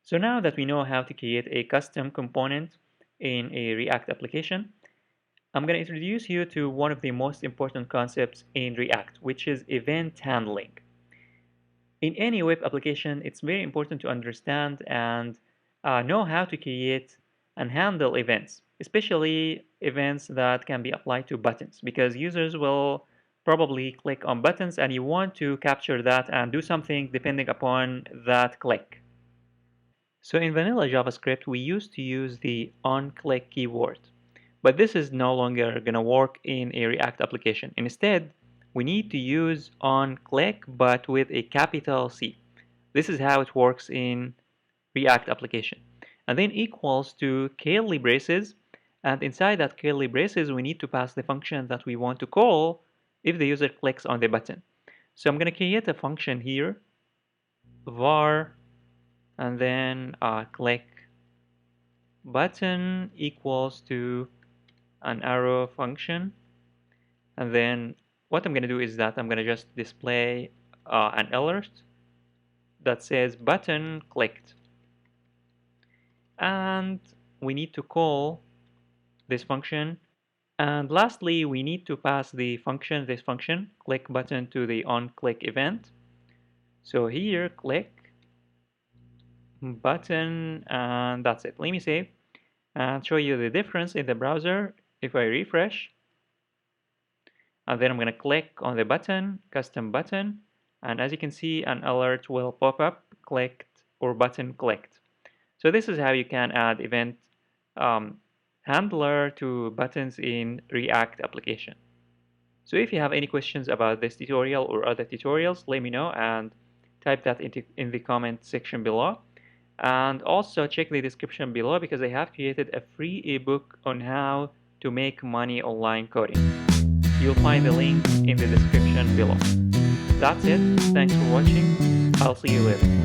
So now that we know how to create a custom component in a React application, I'm going to introduce you to one of the most important concepts in React, which is event handling. In any web application, it's very important to understand and know how to create and handle events, especially events that can be applied to buttons, because users will probably click on buttons and you want to capture that and do something depending upon that click. So in vanilla JavaScript, we used to use the onClick keyword, but this is no longer going to work in a React application. Instead, we need to use onClick, but with a capital C. This is how it works in React application. And then equals to curly braces, and inside that curly braces, we need to pass the function that we want to call if the user clicks on the button. So I'm going to create a function here, var, and then click button equals to an arrow function. And then what I'm going to do is that I'm going to just display an alert that says button clicked. And we need to call this function. And lastly, we need to pass this function, click button, to the onClick event. So here, click button, and that's it. Let me save and show you the difference in the browser. If I refresh, and then I'm going to click on the button, custom button, and as you can see, an alert will pop up, clicked or button clicked. So this is how you can add event handler to buttons in React application. So if you have any questions about this tutorial or other tutorials, let me know and type that in the comment section below. And also check the description below because I have created a free ebook on how to make money online coding. You'll find the link in the description below. That's it. Thanks for watching. I'll see you later.